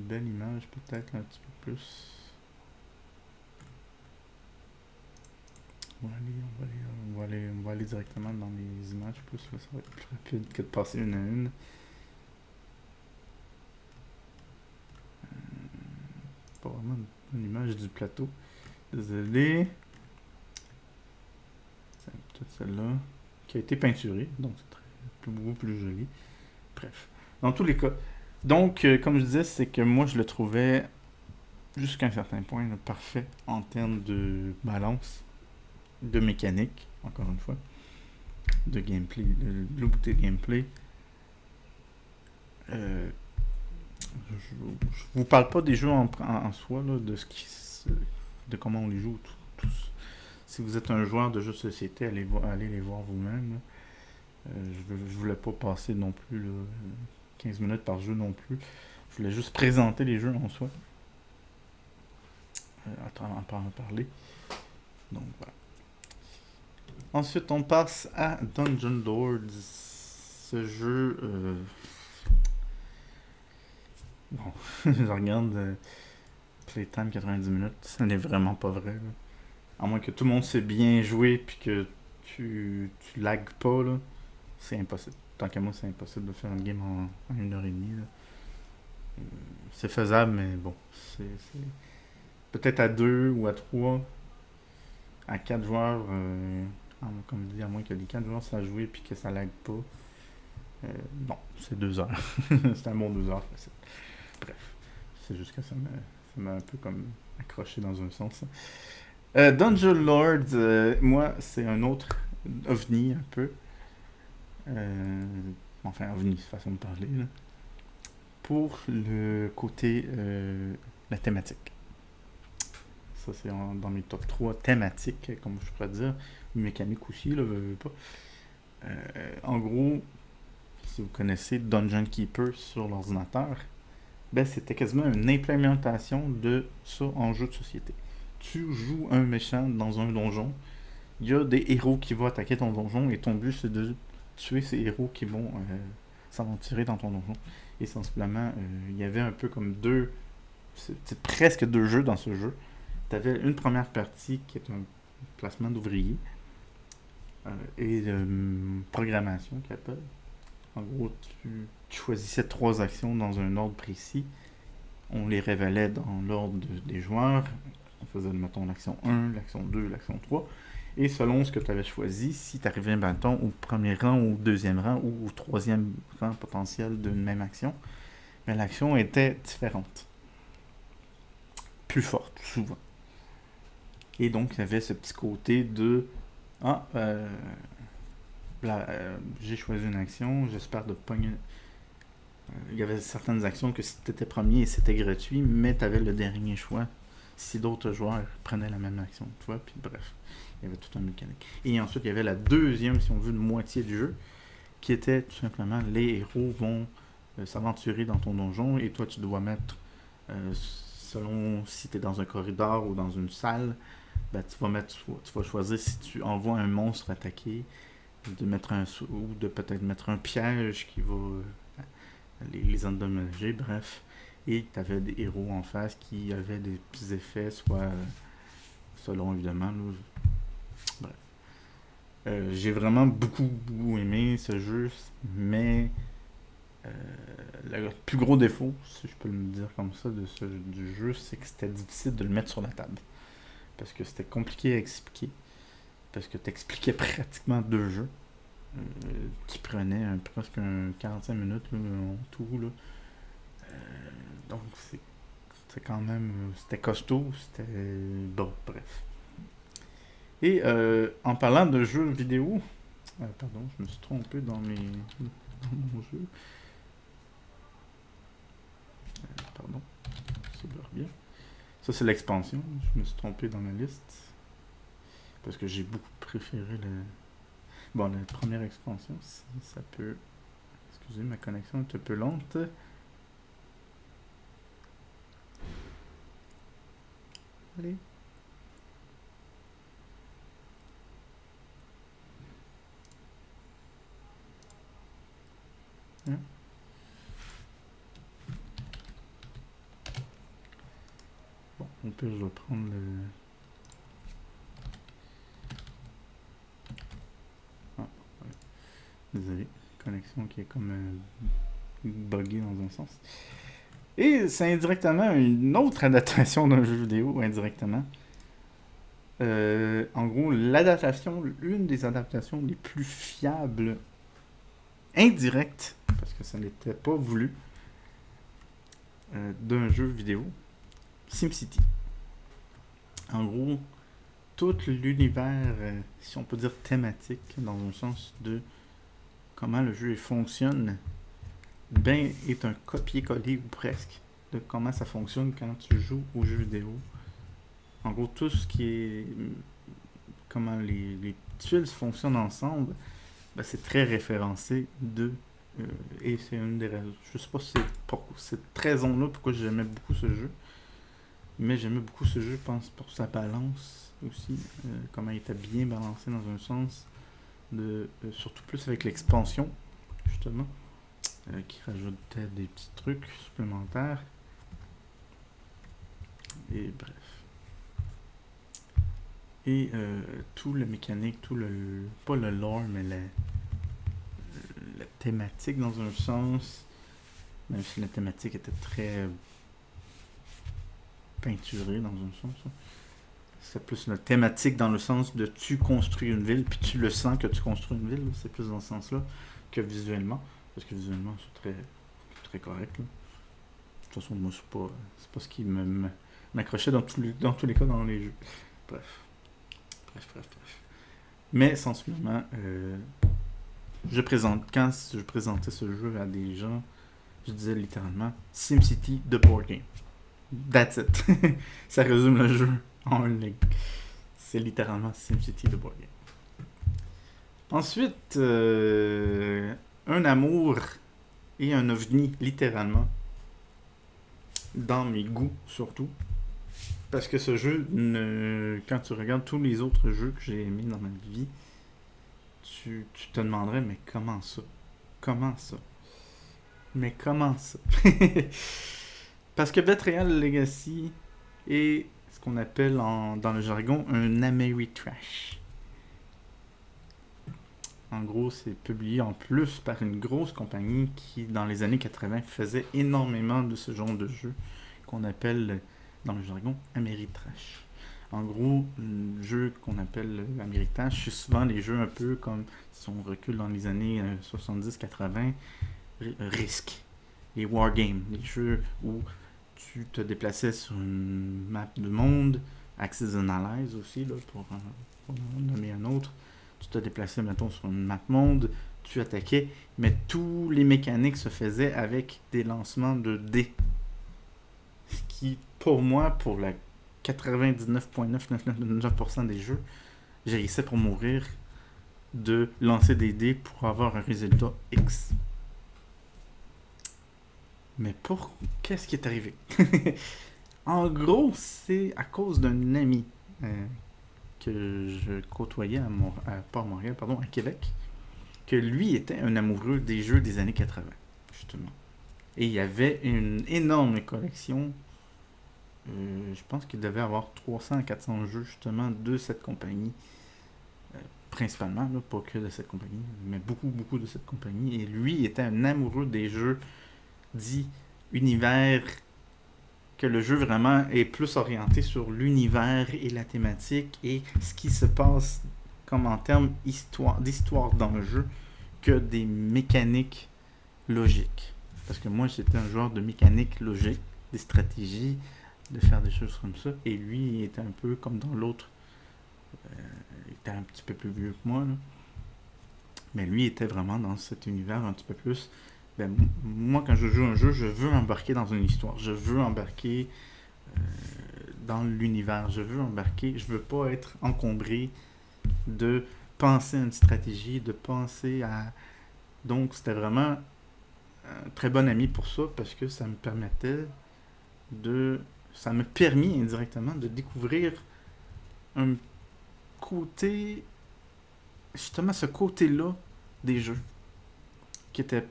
belle image, peut-être, un petit peu plus. On va aller directement dans les images plus, là, ça va être plus rapide que de passer une à une. Pas vraiment une image du plateau. Désolé. C'est peut-être celle-là qui a été peinturée, donc c'est beaucoup plus joli. Bref, dans tous les cas. Donc, comme je disais, c'est que moi je le trouvais jusqu'à un certain point là, parfait en termes de balance, de mécanique, encore une fois, de gameplay, de beauté de gameplay. Je vous parle pas des jeux en soi, là, de comment on les joue tous. Si vous êtes un joueur de jeux de société, allez les voir vous-même. Je voulais pas passer non plus là, 15 minutes par jeu non plus. Je voulais juste présenter les jeux en soi. En parler. Donc voilà. Ensuite, on passe à Dungeon Lords. Ce jeu... Bon, je regarde Playtime 90 minutes. Ça n'est vraiment pas vrai. Là. À moins que tout le monde sait bien jouer puis que tu lagues pas, là. C'est impossible. Tant qu'à moi, c'est impossible de faire une game en 1h30. C'est faisable, mais bon. C'est peut-être à 2 ou à 3, à 4 joueurs, comme je dis, à moins que les 4 joueurs ça joue et que ça lag pas. Non, c'est 2 heures. C'est un bon 2 heures facile. Bref, c'est juste que ça m'a un peu comme accroché dans un sens. Dungeon Lords, moi, c'est un autre ovni un peu. Euh, enfin, ovni, façon de parler, là. Pour le côté, la thématique. Ça, c'est dans mes top 3 thématiques, comme je pourrais dire. Mécanique aussi, là, veux pas. En gros, si vous connaissez Dungeon Keeper sur l'ordinateur, ben c'était quasiment une implémentation de ça en jeu de société. Tu joues un méchant dans un donjon, il y a des héros qui vont attaquer ton donjon et ton but c'est de tuer ces héros qui vont s'aventurer dans ton donjon. Et sensiblement, il y avait un peu comme c'est presque 2 jeux dans ce jeu. Tu avais une première partie qui est un placement d'ouvriers et programmation qui appelle. En gros, tu choisissais 3 actions dans un ordre précis. On les révélait dans l'ordre des joueurs. On faisait, mettons, l'action 1, l'action 2, l'action 3. Et selon ce que tu avais choisi, si tu arrivais, mettons, au premier rang, au deuxième rang ou au troisième rang potentiel d'une même action, mais l'action était différente. Plus forte, souvent. Et donc, il y avait ce petit côté de... Ah, j'ai choisi une action, j'espère de pogner... Il y avait certaines actions que si tu étais premier, c'était gratuit, mais tu avais le dernier choix si d'autres joueurs prenaient la même action que toi, puis bref, il y avait tout un mécanique. Et ensuite, il y avait la deuxième, si on veut, de moitié du jeu, qui était tout simplement, les héros vont s'aventurer dans ton donjon, et toi, tu dois mettre, selon si tu es dans un corridor ou dans une salle, ben, tu vas choisir si tu envoies un monstre attaquer, de mettre ou de peut-être mettre un piège qui va les endommager, bref. Et tu avais des héros en face qui avaient des petits effets, soit selon évidemment. Là, bref. J'ai vraiment beaucoup aimé ce jeu, mais le plus gros défaut, si je peux le dire comme ça, du jeu, c'est que c'était difficile de le mettre sur la table. Parce que c'était compliqué à expliquer. Parce que tu expliquais pratiquement 2 jeux. Qui prenaient presque 45 minutes là, en tout. Là. Donc c'est quand même... C'était costaud, c'était... Bon, bref. Et en parlant de jeux vidéo... pardon, je me suis trompé dans mon jeu. Pardon, ça doit bien. Ça c'est l'expansion, je me suis trompé dans ma liste. Parce que j'ai beaucoup préféré Bon, la première expansion, si ça peut... Excusez, ma connexion est un peu lente. Allez. Hein? Bon, au pire, je vais prendre le... Désolé, connexion qui est comme buggée dans un sens. Et c'est indirectement une autre adaptation d'un jeu vidéo, indirectement. En gros, une des adaptations les plus fiables, indirectes, parce que ça n'était pas voulu, d'un jeu vidéo, SimCity. En gros, tout l'univers, si on peut dire thématique, dans un sens de comment le jeu fonctionne, ben est un copier-coller ou presque de comment ça fonctionne quand tu joues aux jeux vidéo. En gros, tout ce qui est comment les tuiles fonctionnent ensemble, ben, c'est très référencé et c'est une des raisons. Je sais pas si c'est pour cette raison-là pourquoi j'aimais beaucoup ce jeu, mais j'aimais beaucoup ce jeu, je pense, pour sa balance aussi, comment il était bien balancé dans un sens. Surtout plus avec l'expansion justement qui rajoutait des petits trucs supplémentaires et bref et tout le mécanique, pas le lore mais la thématique dans un sens, même si la thématique était très peinturée dans un sens, c'est plus une thématique dans le sens de tu construis une ville, puis tu le sens que tu construis une ville, c'est plus dans ce sens-là que visuellement. parce que visuellement c'est très correct. Là. De toute façon, moi c'est pas ce qui m'accrochait dans tous les cas dans les jeux. Bref. Mais sensiblement, quand je présentais ce jeu à des gens, je disais littéralement SimCity The Board Game. That's it. Ça résume le jeu en une ligne. C'est littéralement SimCity The Board Game. Ensuite, un amour et un ovni, littéralement, dans mes goûts surtout. Parce que ce jeu, quand tu regardes tous les autres jeux que j'ai aimés dans ma vie, tu te demanderais, mais comment ça? Comment ça? Mais comment ça? Parce que Betrayal Legacy est ce qu'on appelle dans le jargon un Ameritrash. En gros, c'est publié en plus par une grosse compagnie qui, dans les années 80, faisait énormément de ce genre de jeu qu'on appelle, dans le jargon, Ameritrash. En gros, le jeu qu'on appelle Ameritrash, c'est souvent les jeux un peu comme, si on recule dans les années 70-80, Risk, les wargames, les jeux où tu te déplaçais sur une map de monde, Axis Analyze aussi, là, pour en nommer un autre. Tu te déplaçais, mettons, sur une map monde, tu attaquais, mais tous les mécaniques se faisaient avec des lancements de dés. Ce qui, pour moi, pour la 99,999% des jeux, j'essayais pour mourir de lancer des dés pour avoir un résultat X. Mais qu'est-ce qui est arrivé? En gros, c'est à cause d'un ami que je côtoyais pas à Montréal, pardon, à Québec, que lui était un amoureux des jeux des années 80, justement. Et il y avait une énorme collection. Je pense qu'il devait avoir 300 à 400 jeux, justement, de cette compagnie. Principalement, là, pas que de cette compagnie, mais beaucoup de cette compagnie. Et lui était un amoureux des jeux dit univers, que le jeu vraiment est plus orienté sur l'univers et la thématique et ce qui se passe comme en termes d'histoire dans le jeu que des mécaniques logiques. Parce que moi j'étais un joueur de mécaniques logiques, des stratégies, de faire des choses comme ça, et lui il était un peu comme dans l'autre, il était un petit peu plus vieux que moi là. Mais lui était vraiment dans cet univers un petit peu plus. Moi, quand je joue un jeu, je veux embarquer dans une histoire. Je veux embarquer dans l'univers. Je veux pas être encombré de penser à une stratégie, de penser à... Donc, c'était vraiment un très bon ami pour ça, parce que ça me permettait ça m'a permis indirectement de découvrir un côté... Justement, ce côté-là des jeux, qui était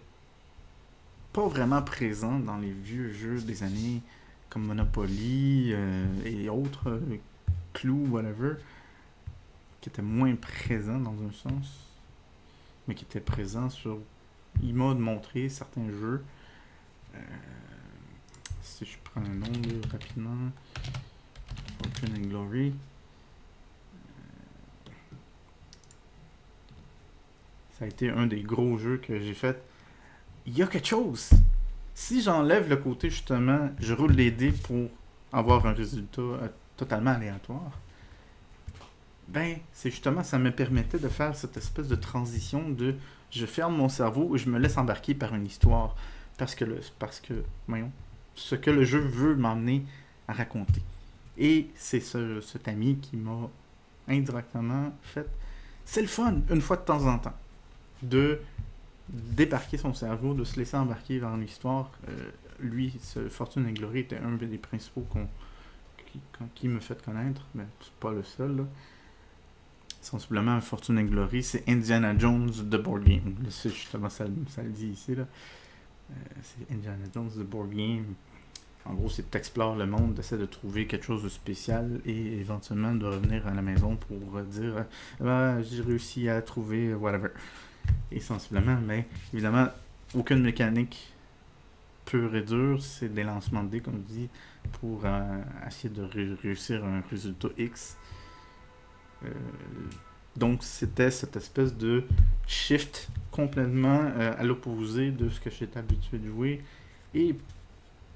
pas vraiment présent dans les vieux jeux des années comme Monopoly et autres, Clue, whatever, qui était moins présent dans un sens, mais qui était présent sur... Il m'a montré certains jeux. Si je prends un nom là, rapidement, Fortune and Glory. Ça a été un des gros jeux que j'ai fait. Il y a quelque chose. Si j'enlève le côté, justement, je roule les dés pour avoir un résultat totalement aléatoire, ben, c'est justement, ça me permettait de faire cette espèce de transition de je ferme mon cerveau et je me laisse embarquer par une histoire. Parce que voyons, ce que le jeu veut m'emmener à raconter. Et c'est cet ami qui m'a indirectement fait. C'est le fun, une fois de temps en temps, de débarquer son cerveau, de se laisser embarquer dans l'histoire. Lui, Fortune and Glory était un des principaux qui me fait connaître, mais c'est pas le seul. Là. Sensiblement, Fortune and Glory, c'est Indiana Jones The Board Game. C'est justement ça le dit ici. Là. C'est Indiana Jones The Board Game. En gros, c'est que tu explores le monde, tu essaies de trouver quelque chose de spécial et éventuellement de revenir à la maison pour dire j'ai réussi à trouver whatever. Et sensiblement, mais évidemment, aucune mécanique pure et dure, c'est des lancements de dés, comme je dis, pour essayer de réussir un résultat X. Donc c'était cette espèce de shift complètement à l'opposé de ce que j'étais habitué de jouer. Et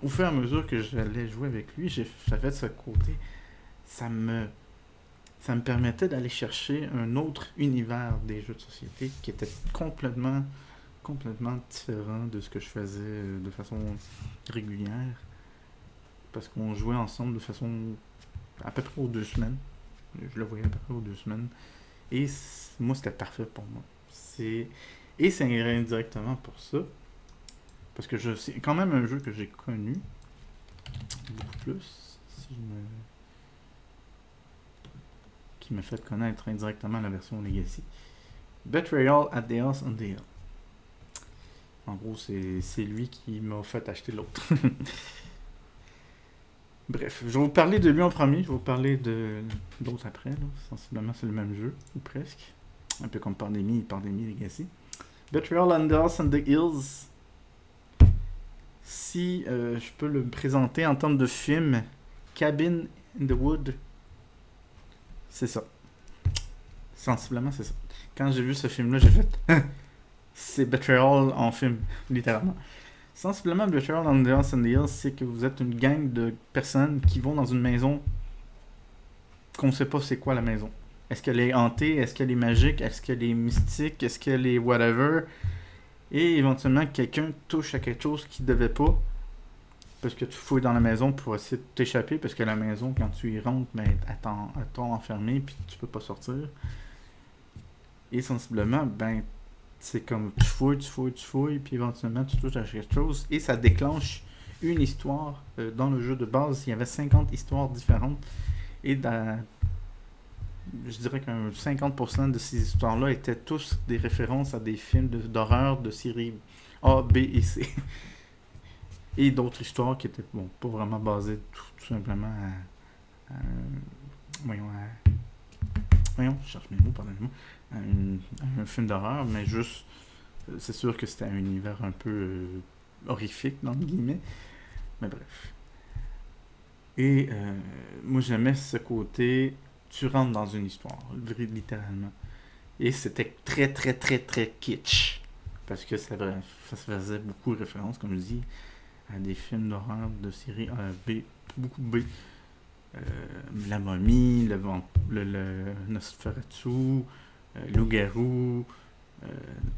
au fur et à mesure que j'allais jouer avec lui, j'avais de ce côté, ça me, ça me permettait d'aller chercher un autre univers des jeux de société qui était complètement différent de ce que je faisais de façon régulière. Parce qu'on jouait ensemble de façon à peu près aux 2 semaines. Je le voyais à peu près aux 2 semaines. Et moi, c'était parfait pour moi. Et c'est indirectement pour ça. Parce que c'est quand même un jeu que j'ai connu beaucoup plus. Qui m'a fait connaître indirectement la version Legacy. Betrayal at the House on the Hill. En gros, c'est lui qui m'a fait acheter l'autre. Bref, je vais vous parler de lui en premier, je vais vous parler de l'autre après. Là. Sensiblement, c'est le même jeu, ou presque. Un peu comme Pandémie Legacy. Betrayal at the House on the Hills. Si je peux le présenter en termes de film, Cabin in the Wood, c'est ça. Sensiblement, c'est ça. Quand j'ai vu ce film-là, j'ai fait c'est Betrayal en film, littéralement. Sensiblement, Betrayal on the House on the Hill, c'est que vous êtes une gang de personnes qui vont dans une maison qu'on ne sait pas c'est quoi la maison. Est-ce qu'elle est hantée? Est-ce qu'elle est magique? Est-ce qu'elle est mystique? Est-ce qu'elle est whatever? Et éventuellement, quelqu'un touche à quelque chose qu'il ne devait pas. Parce que tu fouilles dans la maison pour essayer de t'échapper. Parce que la maison, quand tu y rentres, ben, elle t'a enfermé puis tu peux pas sortir. Et sensiblement, ben, c'est comme tu fouilles, puis éventuellement tu touches à quelque chose. Et ça déclenche une histoire. Dans le jeu de base, il y avait 50 histoires différentes. Et je dirais qu'un 50% de ces histoires-là étaient tous des références à des films d'horreur de série A, B et C. Et d'autres histoires qui étaient pas vraiment basées tout simplement voyons, je cherche mes mots, pardonnez-moi, un film d'horreur, mais juste, c'est sûr que c'était un univers un peu horrifique, dans le guillemets, mais bref. Et moi j'aimais ce côté, tu rentres dans une histoire, littéralement. Et c'était très très très très kitsch, parce que ça faisait beaucoup de référence, comme je dis, à des films d'horreur de série A, B, beaucoup B. La momie, le Nosferatu, Loup-garou,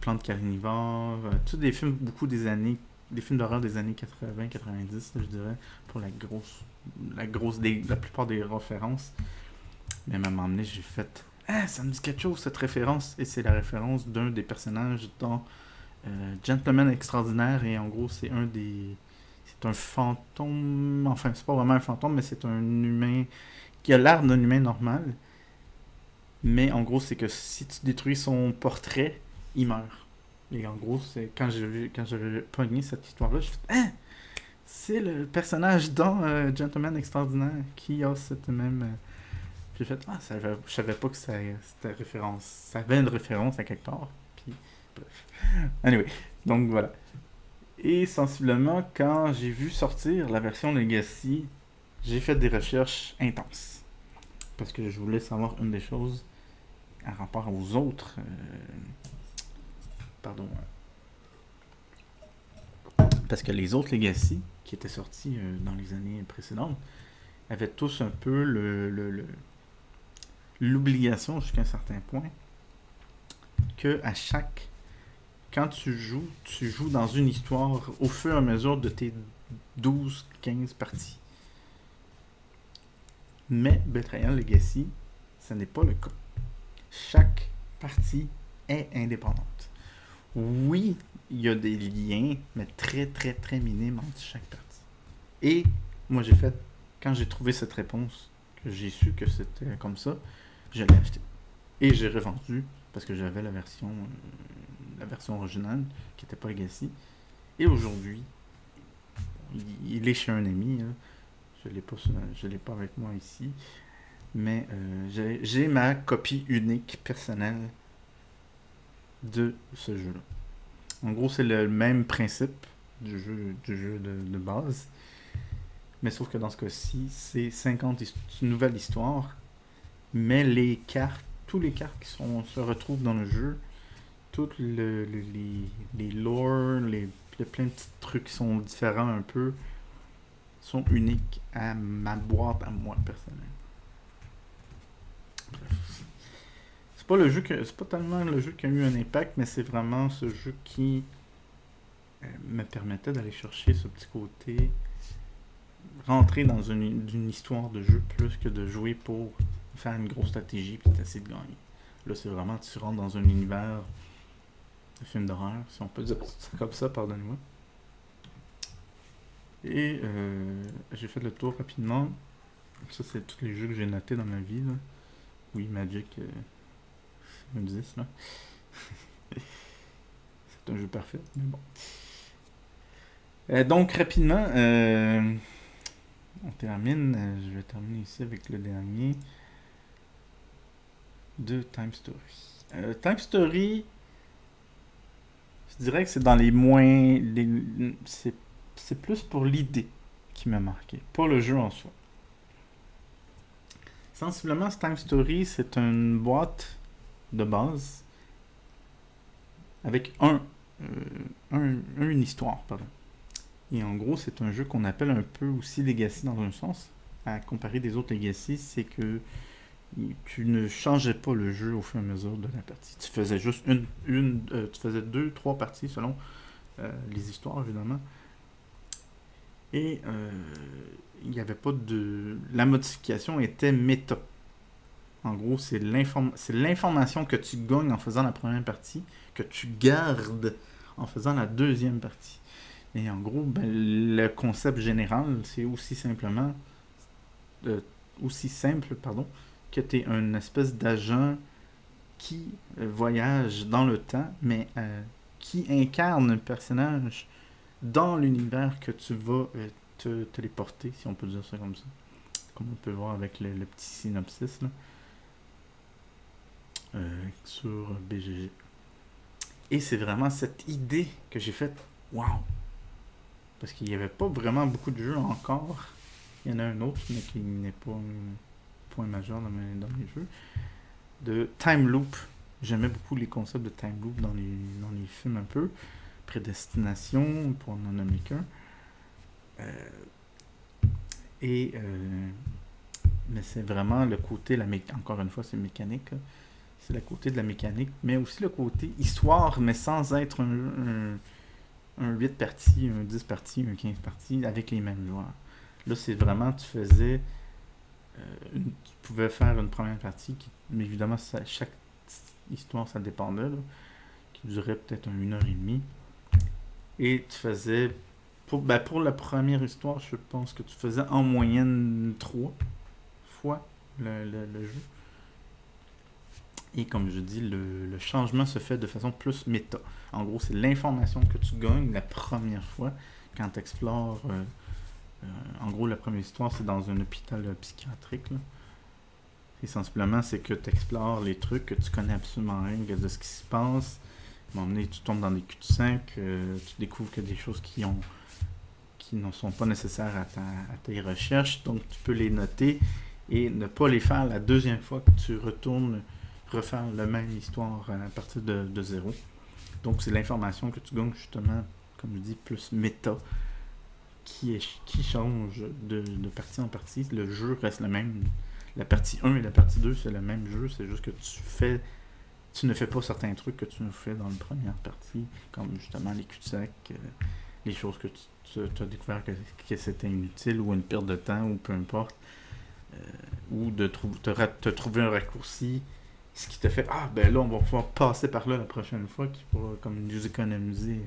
Plante carnivore, tous des films des films d'horreur des années 80-90, je dirais, pour la plupart des références. Mais à un moment donné, j'ai fait ça me dit quelque chose cette référence, et c'est la référence d'un des personnages dans Gentleman Extraordinaire, et en gros, c'est un fantôme, enfin, c'est pas vraiment un fantôme, mais c'est un humain qui a l'air d'un humain normal. Mais en gros, c'est que si tu détruis son portrait, il meurt. Et en gros, c'est quand j'avais pogné cette histoire-là, je fait c'est le personnage dans Gentleman Extraordinaire qui a cette même. J'ai fait je savais pas que c'était référence. Ça avait une référence à quelque part. Puis, bref. Anyway, donc voilà. Et sensiblement, quand j'ai vu sortir la version Legacy, j'ai fait des recherches intenses. Parce que je voulais savoir une des choses en rapport aux autres. Parce que les autres Legacy, qui étaient sortis dans les années précédentes, avaient tous un peu l'obligation, jusqu'à un certain point, que quand tu joues dans une histoire au fur et à mesure de tes 12-15 parties. Mais Betrayal Legacy, ce n'est pas le cas. Chaque partie est indépendante. Oui, il y a des liens, mais très très très minimes entre chaque partie. Et moi quand j'ai trouvé cette réponse, que j'ai su que c'était comme ça, je l'ai acheté. Et j'ai revendu, parce que j'avais la version originale, qui n'était pas Legacy. Et aujourd'hui, il est chez un ami, hein. Je l'ai pas avec moi ici, mais j'ai ma copie unique personnelle de ce jeu-là. En gros, c'est le même principe du jeu de base, mais sauf que dans ce cas-ci, c'est 50 nouvelles histoires, mais les cartes toutes les cartes se retrouvent dans le jeu, toutes les lore, plein de petits trucs qui sont différents un peu, sont uniques à ma boîte, à moi personnellement. Bref. C'est pas tellement le jeu qui a eu un impact, mais c'est vraiment ce jeu qui me permettait d'aller chercher ce petit côté, rentrer dans une histoire de jeu plus que de jouer pour faire une grosse stratégie puis essayer de gagner. Là, c'est vraiment, tu rentres dans un univers de film d'horreur, si on peut dire ça comme ça, pardonnez-moi. Et j'ai fait le tour rapidement. Ça, c'est tous les jeux que j'ai notés dans ma vie, là. Oui, Magic, c'est un 10, là. C'est un jeu parfait, mais bon. Donc, rapidement, on termine. Je vais terminer ici avec le dernier de Time Story. Time Story, je dirais que c'est dans les moins... c'est plus pour l'idée qui m'a marqué, pas le jeu en soi. Sensiblement, Time Story, c'est une boîte de base avec une histoire, pardon. Et en gros, c'est un jeu qu'on appelle un peu aussi Legacy dans un sens. À comparer des autres Legacy, c'est que tu ne changeais pas le jeu au fur et à mesure de la partie. Tu faisais juste tu faisais 2-3 parties selon les histoires, évidemment. Et il n'y avait pas de... La modification était méta. En gros, c'est l'information que tu gagnes en faisant la première partie, que tu gardes en faisant la deuxième partie. Et en gros, le concept général, c'est aussi simple, que tu es une espèce d'agent qui voyage dans le temps, mais qui incarne un personnage dans l'univers que tu vas te téléporter, si on peut dire ça comme ça. Comme on peut voir avec le petit synopsis là, sur BGG. Et c'est vraiment cette idée que j'ai faite. Waouh! Parce qu'il n'y avait pas vraiment beaucoup de jeux encore. Il y en a un autre, mais qui n'est pas un point majeur dans mes jeux. De time loop. J'aimais beaucoup les concepts de time loop dans les films un peu. Prédestination, pour en nommer qu'un. Mais c'est vraiment le côté, encore une fois, c'est mécanique. Là. C'est le côté de la mécanique, mais aussi le côté histoire, mais sans être un 8 parties, un 10 parties, un 15 parties avec les mêmes joueurs. Là, c'est vraiment, tu pouvais faire une première partie, mais évidemment, chaque histoire, ça dépendait, là, qui durait peut-être 1h30. Et tu faisais, pour la première histoire, je pense que tu faisais en moyenne 3 fois le jeu. Et comme je dis, le changement se fait de façon plus méta. En gros, c'est l'information que tu gagnes la première fois quand tu explores. En gros, la première histoire, c'est dans un hôpital psychiatrique. Là. Et sensiblement, c'est que tu explores les trucs, que tu connais absolument rien de ce qui se passe. À un moment donné, tu tombes dans des cul-de-sac, tu découvres que des choses qui ne sont pas nécessaires à tes recherches. Donc, tu peux les noter et ne pas les faire la deuxième fois que tu retournes refaire la même histoire à partir de zéro. Donc c'est l'information que tu gagnes justement, comme je dis, plus méta, qui change de partie en partie. Le jeu reste le même. La partie 1 et la partie 2, c'est le même jeu, c'est juste que tu ne fais pas certains trucs que tu ne fais dans la première partie, comme justement les cul-de-sac, les choses que tu as découvert que c'était inutile, ou une perte de temps, ou peu importe, ou de te trouver un raccourci, ce qui te fait, là, on va pouvoir passer par là la prochaine fois, qui pourra comme nous économiser.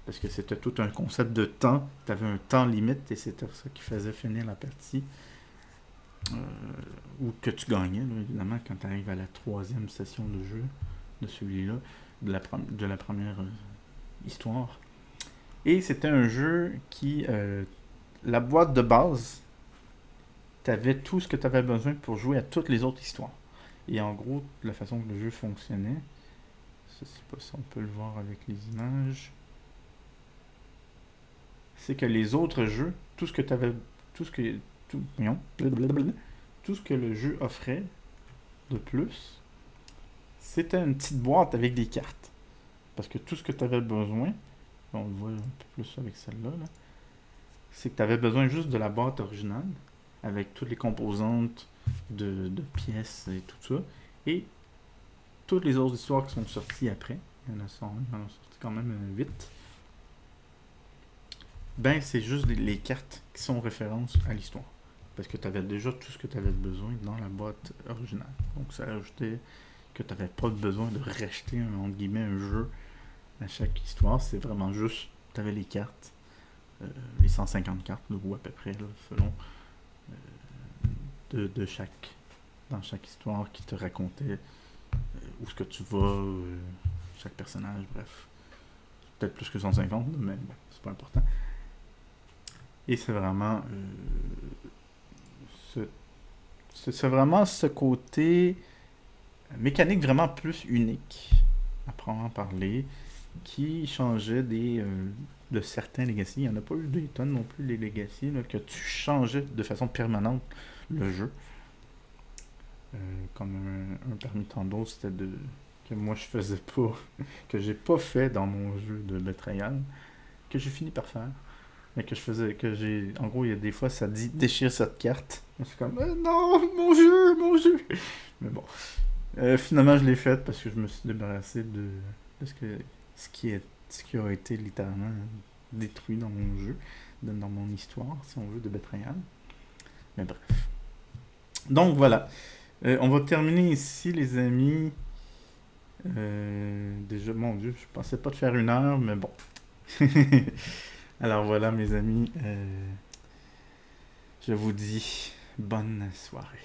Parce que c'était tout un concept de temps. Tu avais un temps limite et c'était ça qui faisait finir la partie. Ou que tu gagnais, là, évidemment, quand tu arrives à la 3e session de jeu de celui-là, de la première histoire. Et c'était un jeu qui, la boîte de base, tu avais tout ce que tu avais besoin pour jouer à toutes les autres histoires. Et en gros, la façon que le jeu fonctionnait, je sais pas si on peut le voir avec les images, c'est que les autres jeux, tout ce que le jeu offrait de plus, c'était une petite boîte avec des cartes. Parce que tout ce que tu avais besoin, on le voit un peu plus avec celle-là, là, c'est que tu avais besoin juste de la boîte originale, avec toutes les composantes de pièces et tout ça, et toutes les autres histoires qui sont sorties après, il y en a sorti quand même 8, ben c'est juste les cartes qui sont références à l'histoire. Parce que tu avais déjà tout ce que tu avais besoin dans la boîte originale. Donc ça rajoutait que tu n'avais pas besoin de racheter entre guillemets un jeu à chaque histoire. C'est vraiment juste, tu avais les cartes, les 150 cartes, ou à peu près, là, selon de chaque, dans chaque histoire qui te racontait où est-ce que tu vas, chaque personnage, bref. Peut-être plus que 150, mais bon, c'est pas important. Et c'est vraiment c'est vraiment ce côté mécanique vraiment plus unique à proprement parler qui changeait de certains Legacy. Il n'y en a pas eu des tonnes non plus, les Legacy, là, que tu changeais de façon permanente le jeu. Comme un parmi tant d'autres, c'était que moi je faisais pas, que j'ai pas fait dans mon jeu de Betrayal, que j'ai fini par faire. Mais que je faisais, que j'ai. En gros, il y a des fois, ça dit déchire cette carte. Je suis comme, non, mon jeu. Mais bon. Finalement, je l'ai faite parce que je me suis débarrassé de ce qui a été littéralement détruit dans mon jeu, dans mon histoire, si on veut, de Betrayal. Mais bref. Donc voilà. On va terminer ici, les amis. Déjà, mon Dieu, je pensais pas de faire 1 heure, mais bon. Alors voilà, mes amis. Je vous dis bonne soirée.